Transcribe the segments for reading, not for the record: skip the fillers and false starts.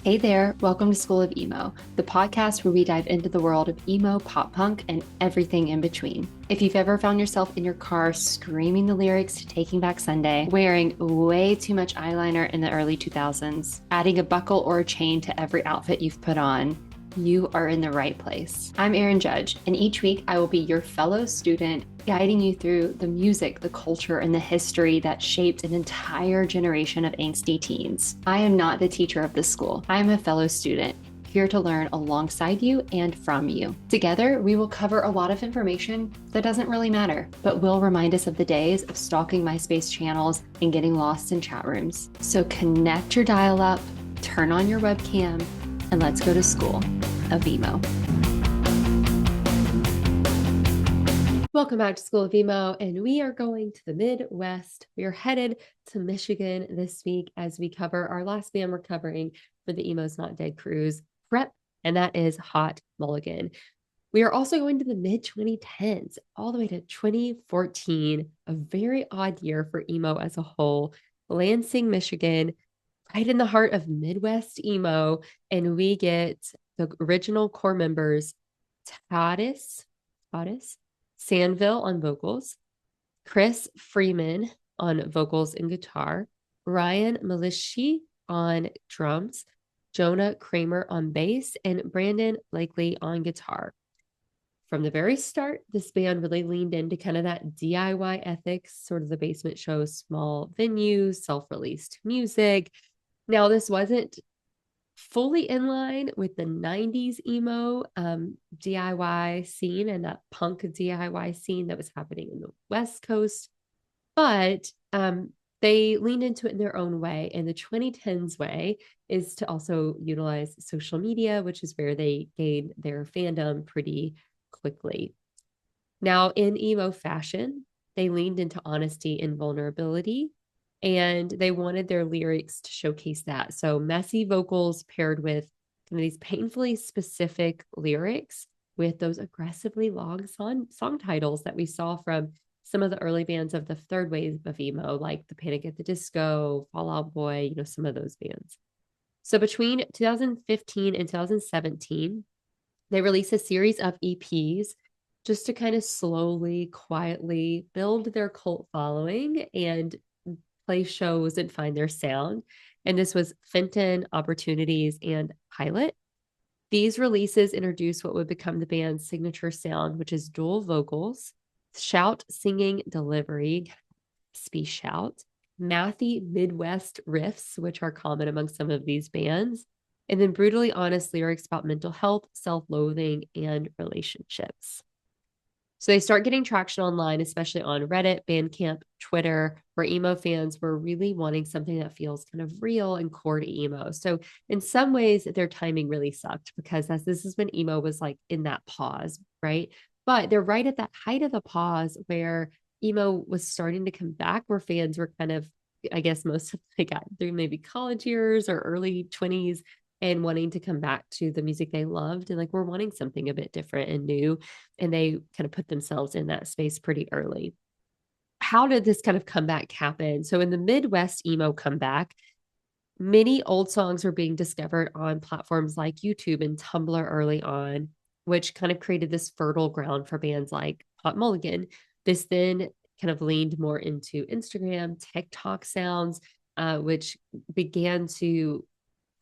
Hey there, welcome to School of Emo, the podcast where we dive into the world of emo, pop punk, and everything in between. If you've ever found yourself in your car screaming the lyrics to Taking Back Sunday, wearing way too much eyeliner in the early 2000s, adding a buckle or a chain to every outfit you've put on, you are in the right place. I'm Erin Judge, and each week I will be your fellow student, guiding you through the music, the culture, and the history that shaped an entire generation of angsty teens. I am not the teacher of this school. I am a fellow student, here to learn alongside you and from you. Together, we will cover a lot of information that doesn't really matter, but will remind us of the days of stalking MySpace channels and getting lost in chat rooms. So connect your dial up, turn on your webcam, and let's go to School of Emo. Welcome back to School of Emo, and we are going to the Midwest. We are headed to Michigan this week as we cover our last band we're covering for the Emo's Not Dead cruise prep, and that is Hot Mulligan. We are also going to the mid-2010s, all the way to 2014, a very odd year for emo as a whole. Lansing, Michigan, right in the heart of Midwest emo, and we get the original core members, Tatis Sandville on vocals, Chris Freeman on vocals and guitar, Ryan Malishi on drums, Jonah Kramer on bass, and Brandon Blakely on guitar. From the very start, this band really leaned into kind of that DIY ethics, sort of the basement show, small venues, self-released music. Now, this wasn't fully in line with the 90s emo DIY scene and that punk DIY scene that was happening in the West Coast, but they leaned into it in their own way. And the 2010s way is to also utilize social media, which is where they gained their fandom pretty quickly. Now, in emo fashion, they leaned into honesty and vulnerability, and they wanted their lyrics to showcase that. So messy vocals paired with these painfully specific lyrics with those aggressively long song titles that we saw from some of the early bands of the third wave of emo, like the Panic at the Disco, Fall Out Boy, some of those bands. So between 2015 and 2017, they released a series of EPs just to kind of slowly, quietly build their cult following and play shows and find their sound. And this was Fenton, Opportunities, and Pilot. These releases introduced what would become the band's signature sound, which is dual vocals, shout, singing, delivery, speech shout, mathy Midwest riffs, which are common among some of these bands, and then brutally honest lyrics about mental health, self-loathing, and relationships. So they start getting traction online, especially on Reddit, Bandcamp, Twitter, where emo fans were really wanting something that feels kind of real and core to emo. So in some ways, their timing really sucked because as this is when emo was like in that pause, right? But they're right at that height of the pause where emo was starting to come back, where fans were kind of, I guess most of they got through maybe college years or early 20s and wanting to come back to the music they loved and like we're wanting something a bit different and new, and they kind of put themselves in that space pretty early. How did this kind of comeback happen? So in the Midwest emo comeback, many old songs were being discovered on platforms like YouTube and Tumblr early on, which kind of created this fertile ground for bands like Hot Mulligan. This then kind of leaned more into Instagram, TikTok sounds, which began to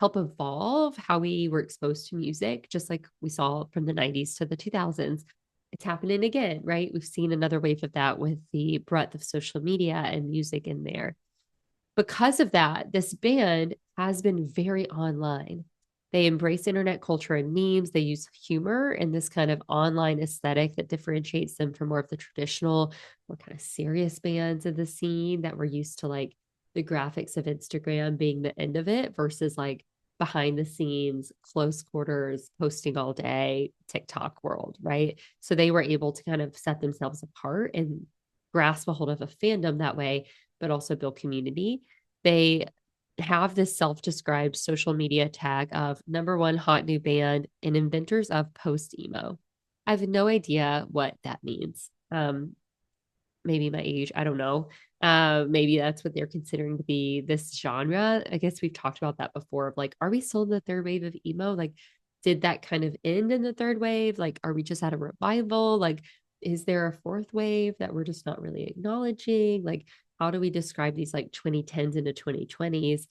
help evolve how we were exposed to music, just like we saw from the 90s to the 2000s. It's happening again, right? We've seen another wave of that with the breadth of social media and music in there. Because of that, this band has been very online. They embrace internet culture and memes. They use humor and this kind of online aesthetic that differentiates them from more of the traditional, more kind of serious bands of the scene that we're used to, like the graphics of Instagram being the end of it versus like behind the scenes, close quarters, posting all day, TikTok world, right? So they were able to kind of set themselves apart and grasp a hold of a fandom that way, but also build community. They have this self-described social media tag of #1 hot new band and inventors of post emo. I have no idea what that means. maybe my age, I don't know. Maybe that's what they're considering to be this genre. I guess we've talked about that before of like, are we still in the third wave of emo? Like, did that kind of end in the third wave? Like, are we just at a revival? Like, is there a fourth wave that we're just not really acknowledging? Like, how do we describe these like 2010s into 2020s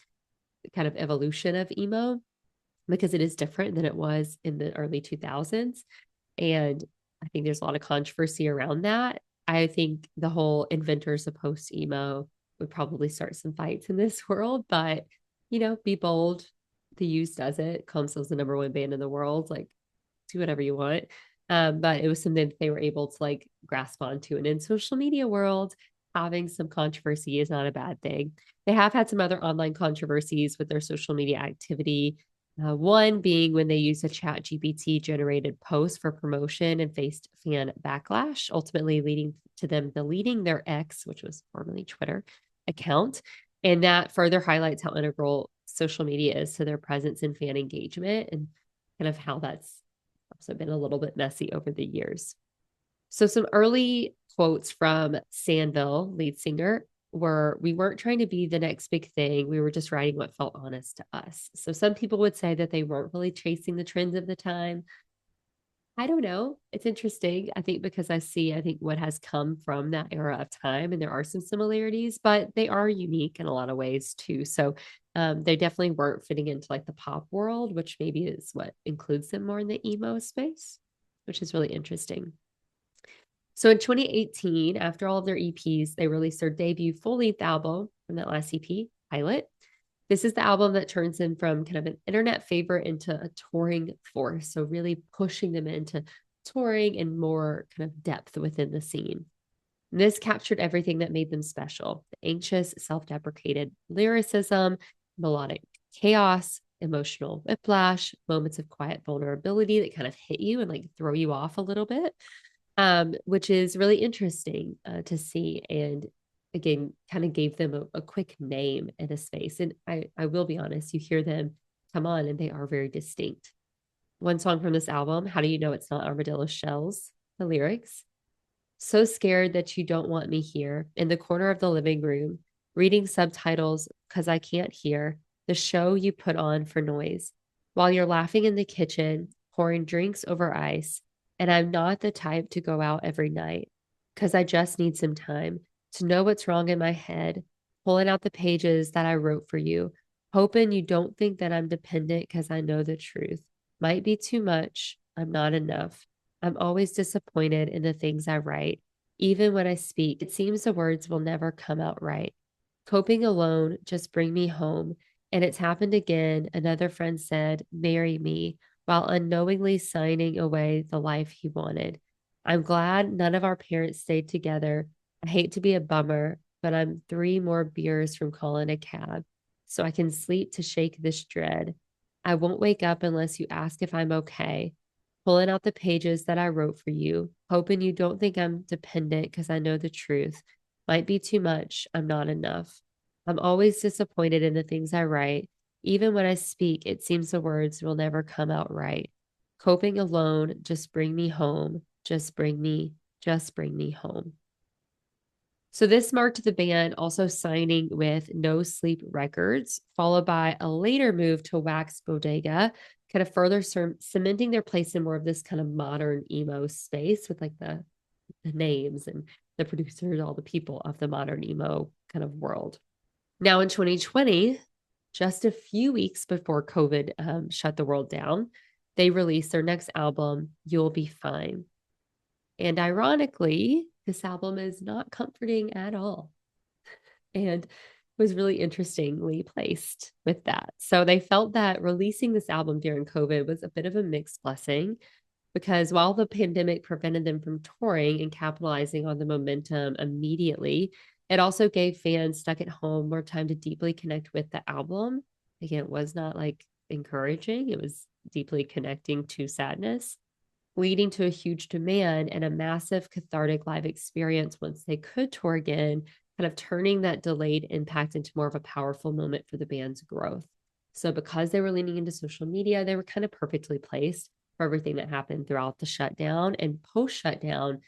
kind of evolution of emo? Because it is different than it was in the early 2000s. And I think there's a lot of controversy around that. I think the whole inventors of post emo would probably start some fights in this world, but be bold. The Used does it, calls themselves the number one band in the world. Like, do whatever you want. But it was something that they were able to like grasp onto. And in social media world, having some controversy is not a bad thing. They have had some other online controversies with their social media activity. One being when they used a chat GPT generated post for promotion and faced fan backlash, ultimately leading to them deleting their X, which was formerly Twitter, account. And that further highlights how integral social media is to their presence and fan engagement and kind of how that's also been a little bit messy over the years. So some early quotes from Sandville, lead singer, were, "We weren't trying to be the next big thing. We were just writing what felt honest to us." So some people would say that they weren't really chasing the trends of the time. I don't know. It's interesting. I think because I think what has come from that era of time, and there are some similarities, but they are unique in a lot of ways too. So they definitely weren't fitting into like the pop world, which maybe is what includes them more in the emo space, which is really interesting. So in 2018, after all of their EPs, they released their debut full-length album from that last EP, Pilot. This is the album that turns them from kind of an internet favorite into a touring force. So really pushing them into touring and more kind of depth within the scene. And this captured everything that made them special: the anxious, self-deprecated lyricism, melodic chaos, emotional whiplash, moments of quiet vulnerability that kind of hit you and like throw you off a little bit, which is really interesting to see. And again, kind of gave them a quick name and a space. And I will be honest, you hear them come on and they are very distinct. One song from this album, "How Do You Know It's Not Armadillo Shells?" The lyrics: "So scared that you don't want me here in the corner of the living room, reading subtitles because I can't hear the show you put on for noise, while you're laughing in the kitchen, pouring drinks over ice. And I'm not the type to go out every night because I just need some time to know what's wrong in my head, pulling out the pages that I wrote for you, hoping you don't think that I'm dependent because I know the truth. Might be too much. I'm not enough. I'm always disappointed in the things I write. Even when I speak, it seems the words will never come out right. Coping alone, just bring me home. And it's happened again. Another friend said, 'Marry me,' while unknowingly signing away the life he wanted. I'm glad none of our parents stayed together. I hate to be a bummer, but I'm 3 more beers from calling a cab so I can sleep to shake this dread. I won't wake up unless you ask if I'm okay. Pulling out the pages that I wrote for you, hoping you don't think I'm dependent because I know the truth. Might be too much. I'm not enough. I'm always disappointed in the things I write. Even when I speak, it seems the words will never come out right. Coping alone, just bring me home. Just bring me home." So this marked the band also signing with No Sleep Records, followed by a later move to Wax Bodega, kind of further cementing their place in more of this kind of modern emo space with like the names and the producers, all the people of the modern emo kind of world. Now in 2020, just a few weeks before COVID shut the world down, they released their next album, You'll Be Fine. And ironically, this album is not comforting at all and was really interestingly placed with that. So they felt that releasing this album during COVID was a bit of a mixed blessing, because while the pandemic prevented them from touring and capitalizing on the momentum immediately, it also gave fans stuck at home more time to deeply connect with the album. Again, it was not like encouraging, it was deeply connecting to sadness, leading to a huge demand and a massive cathartic live experience once they could tour again, kind of turning that delayed impact into more of a powerful moment for the band's growth. So, because they were leaning into social media, they were kind of perfectly placed for everything that happened throughout the shutdown and post shutdown.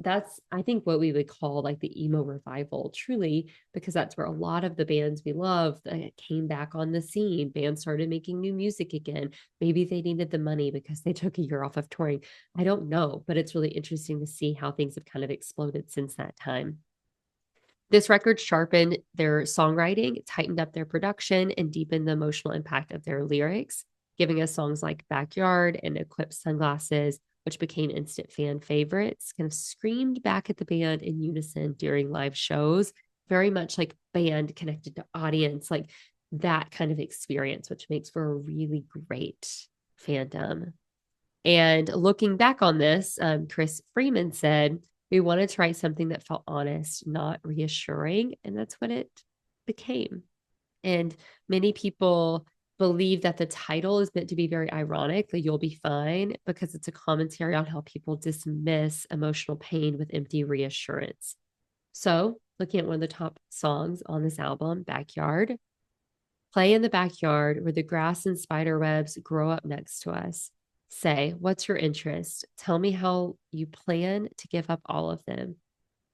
that's, I think, what we would call like the emo revival, truly, because that's where a lot of the bands we love came back on the scene. Bands started making new music again. Maybe they needed the money because they took a year off of touring. I don't know, but it's really interesting to see how things have kind of exploded since that time. This record sharpened their songwriting, tightened up their production, and deepened the emotional impact of their lyrics, giving us songs like Backyard and Eclipse Sunglasses, which became instant fan favorites, kind of screamed back at the band in unison during live shows, very much like band connected to audience, like that kind of experience, which makes for a really great fandom. And looking back on this, Chris Freeman said, we wanted to write something that felt honest, not reassuring. And that's what it became. And many people believe that the title is meant to be very ironic, that you'll be fine, because it's a commentary on how people dismiss emotional pain with empty reassurance. So, looking at one of the top songs on this album, Backyard, play in the backyard where the grass and spider webs grow up next to us. Say, what's your interest? Tell me how you plan to give up all of them.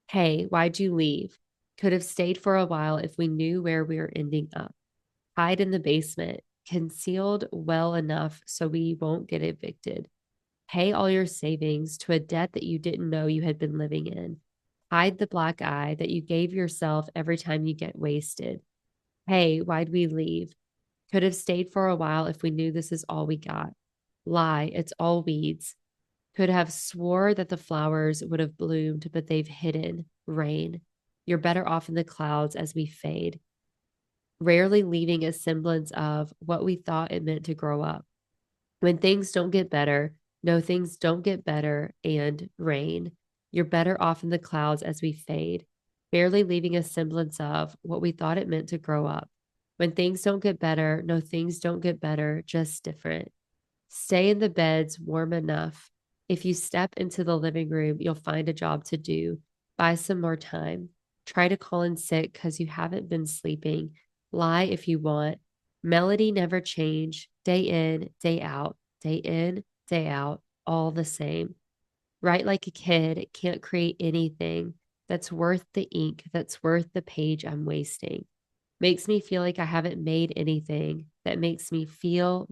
Hey, why'd you leave? Could have stayed for a while if we knew where we were ending up. Hide in the basement, concealed well enough so we won't get evicted. Pay all your savings to a debt that you didn't know you had been living in. Hide the black eye that you gave yourself every time you get wasted. Hey, why'd we leave? Could have stayed for a while if we knew this is all we got. Lie, it's all weeds. Could have swore that the flowers would have bloomed, but they've hidden. Rain. You're better off in the clouds as we fade, rarely leaving a semblance of what we thought it meant to grow up. When things don't get better, no, things don't get better, and rain. You're better off in the clouds as we fade, barely leaving a semblance of what we thought it meant to grow up. When things don't get better, no, things don't get better, just different. Stay in the beds warm enough. If you step into the living room, you'll find a job to do. Buy some more time. Try to call in sick because you haven't been sleeping. Lie if you want. Melody never change. Day in, day out, day in, day out, all the same. Write like a kid, can't create anything that's worth the ink, that's worth the page I'm wasting. Makes me feel like I haven't made anything that makes me feel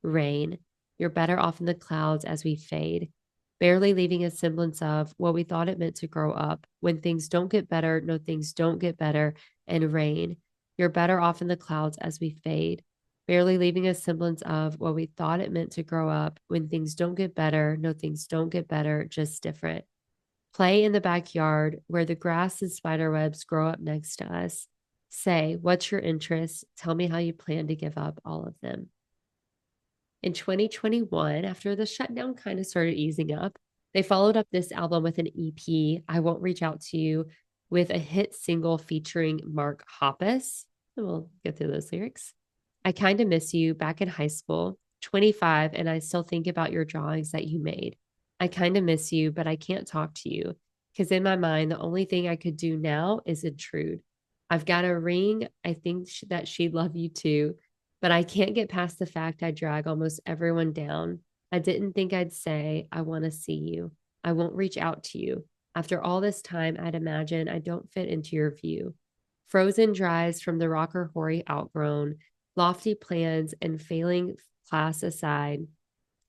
rain. You're better off in the clouds as we fade, barely leaving a semblance of what we thought it meant to grow up. When things don't get better, no, things don't get better, and rain. You're better off in the clouds as we fade, barely leaving a semblance of what we thought it meant to grow up. When things don't get better, no, things don't get better, just different. Play in the backyard where the grass and spider webs grow up next to us. Say, what's your interest? Tell me how you plan to give up all of them. In 2021, after the shutdown kind of started easing up, they followed up this album with an EP, I Won't Reach Out to You, with a hit single featuring Mark Hoppus. And we'll get through those lyrics. I kind of miss you back in high school, 25, and I still think about your drawings that you made. I kind of miss you, but I can't talk to you because in my mind, the only thing I could do now is intrude. I've got a ring. I think that she'd love you too, but I can't get past the fact I drag almost everyone down. I didn't think I'd say, I want to see you. I won't reach out to you. After all this time, I'd imagine I don't fit into your view. Frozen dries from the rocker hoary outgrown, lofty plans and failing class aside,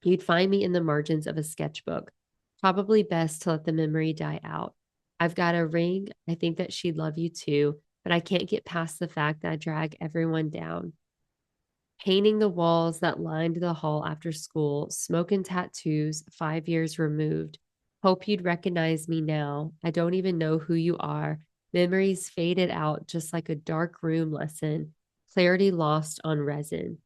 you'd find me in the margins of a sketchbook. Probably best to let the memory die out. I've got a ring. I think that she'd love you too, but I can't get past the fact that I drag everyone down. Painting the walls that lined the hall after school, smoke and tattoos, 5 years removed. Hope you'd recognize me now. I don't even know who you are. Memories faded out just like a dark room lesson. Clarity lost on resin.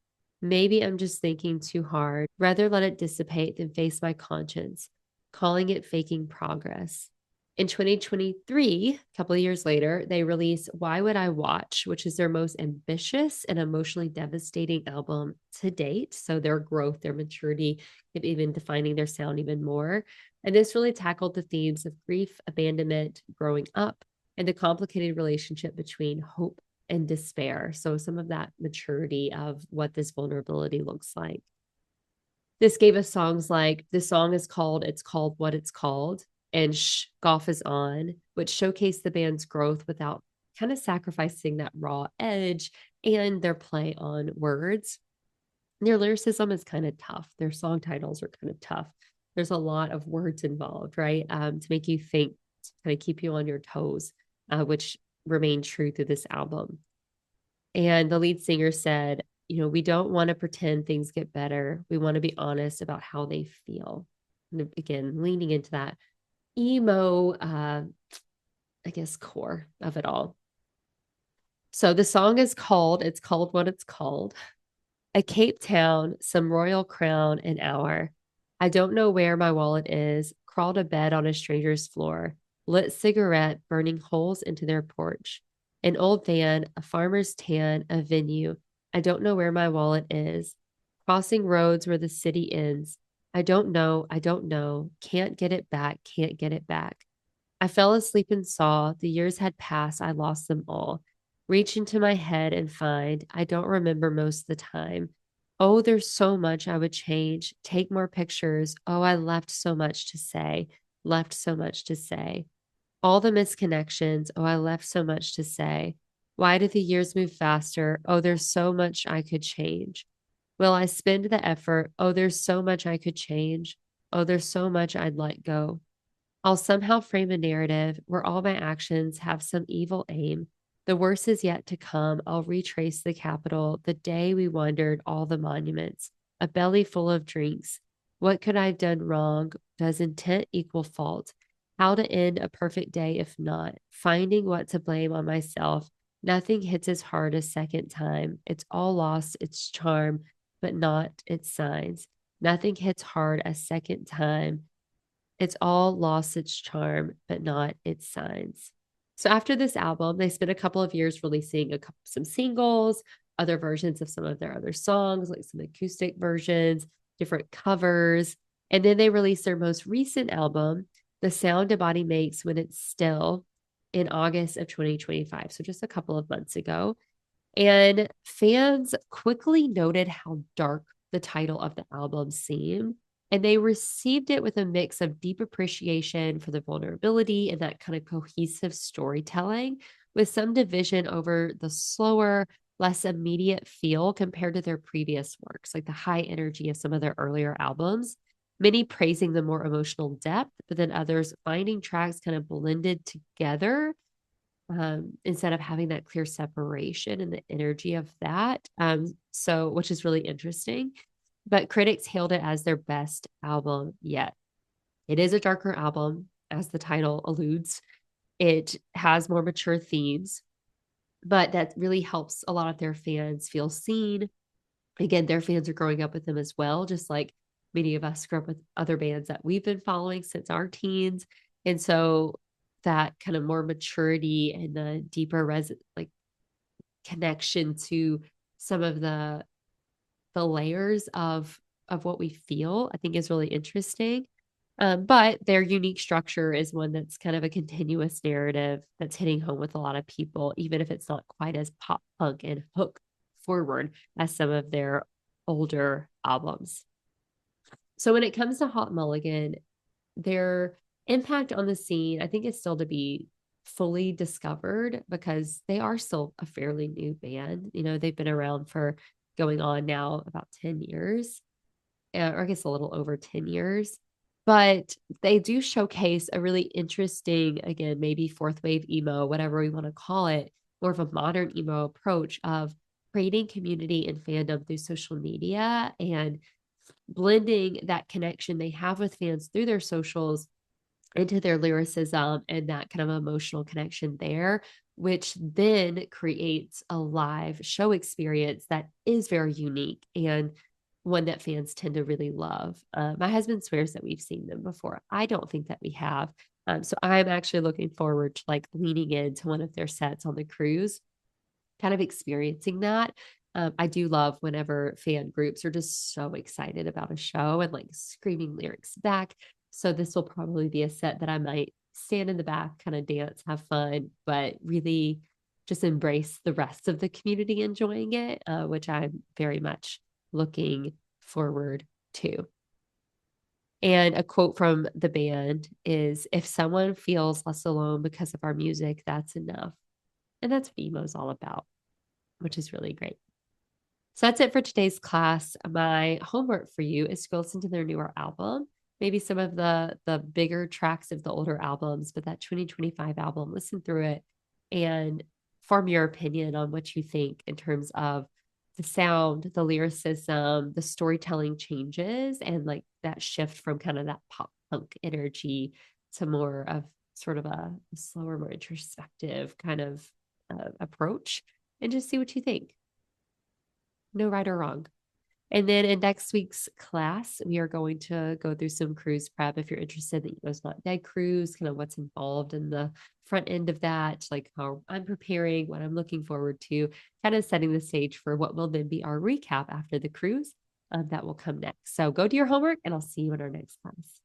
Maybe I'm just thinking too hard. Rather let it dissipate than face my conscience, calling it faking progress. In 2023, a couple of years later, they released Why Would I Watch, which is their most ambitious and emotionally devastating album to date. So their growth, their maturity, even defining their sound even more. And this really tackled the themes of grief, abandonment, growing up, and the complicated relationship between hope and despair. So some of that maturity of what this vulnerability looks like. This gave us songs like, this song is called It's Called What It's Called. and Golf Is On, which showcased the band's growth without kind of sacrificing that raw edge and their play on words. Their lyricism is kind of tough. Their song titles are kind of tough. There's a lot of words involved, right? To make you think, to kind of keep you on your toes, which remain true through this album. And the lead singer said, we don't want to pretend things get better. We want to be honest about how they feel. And again, leaning into that emo, I guess, core of it all. So the song it's called what it's called. A Cape Town, some royal crown, an hour. I don't know where my wallet is. Crawled a bed on a stranger's floor. Lit cigarette, burning holes into their porch. An old van, a farmer's tan, a venue. I don't know where my wallet is. Crossing roads where the city ends. I don't know. I don't know. Can't get it back. Can't get it back. I fell asleep and saw the years had passed. I lost them all. Reach into my head and find I don't remember most of the time. Oh, there's so much I would change. Take more pictures. Oh, I left so much to say. Left so much to say. All the misconnections. Oh, I left so much to say. Why did the years move faster? Oh, there's so much I could change. Will I spend the effort? Oh, there's so much I could change. Oh, there's so much I'd let go. I'll somehow frame a narrative where all my actions have some evil aim. The worst is yet to come. I'll retrace the capital, the day we wandered all the monuments, a belly full of drinks. What could I have done wrong? Does intent equal fault? How to end a perfect day if not? Finding what to blame on myself. Nothing hits as hard a second time. It's all lost its charm, but not its signs. Nothing hits hard a second time. It's all lost its charm, but not its signs. So after this album, they spent a couple of years releasing some singles, other versions of some of their other songs, like some acoustic versions, different covers. And then they released their most recent album, The Sound a Body Makes When It's Still, in August of 2025. So just a couple of months ago. And fans quickly noted how dark the title of the album seemed. And they received it with a mix of deep appreciation for the vulnerability and that kind of cohesive storytelling, with some division over the slower, less immediate feel compared to their previous works, like the high energy of some of their earlier albums. Many praising the more emotional depth, but then others finding tracks kind of blended together instead of having that clear separation and the energy of that. So, which is really interesting. But critics hailed it as their best album yet. It is a darker album, as the title alludes. It has more mature themes, but that really helps a lot of their fans feel seen. Again, their fans are growing up with them as well, just like many of us grew up with other bands that we've been following since our teens. And so that kind of more maturity and the deeper like connection to some of the layers of what we feel, I think is really interesting. But their unique structure is one that's kind of a continuous narrative that's hitting home with a lot of people, even if it's not quite as pop punk and hook forward as some of their older albums. So when it comes to Hot Mulligan, their impact on the scene, I think, is still to be fully discovered because they are still a fairly new band. They've been around for going on now about 10 years, or I guess a little over 10 years. But they do showcase a really interesting, again, maybe fourth wave emo, whatever we want to call it, more of a modern emo approach of creating community and fandom through social media and blending that connection they have with fans through their socials into their lyricism and that kind of emotional connection there, which then creates a live show experience that is very unique and one that fans tend to really love. My husband swears that we've seen them before. I don't think that we have. So I'm actually looking forward to like leaning into one of their sets on the cruise, kind of experiencing that. I do love whenever fan groups are just so excited about a show and like screaming lyrics back. So this will probably be a set that I might stand in the back, kind of dance, have fun, but really just embrace the rest of the community enjoying it, which I'm very much looking forward to. And a quote from the band is, "If someone feels less alone because of our music, that's enough." And that's what emo is all about, which is really great. So that's it for today's class. My homework for you is to go listen to their newer album, maybe some of the bigger tracks of the older albums, but that 2025 album, listen through it and form your opinion on what you think in terms of the sound, the lyricism, the storytelling changes, and like that shift from kind of that pop punk energy to more of sort of a slower, more introspective kind of approach, and just see what you think. No right or wrong. And then in next week's class, we are going to go through some cruise prep. If you're interested, the Emo's Not Dead cruise, kind of what's involved in the front end of that, like how I'm preparing, what I'm looking forward to, kind of setting the stage for what will then be our recap after the cruise that will come next. So go do your homework, and I'll see you in our next class.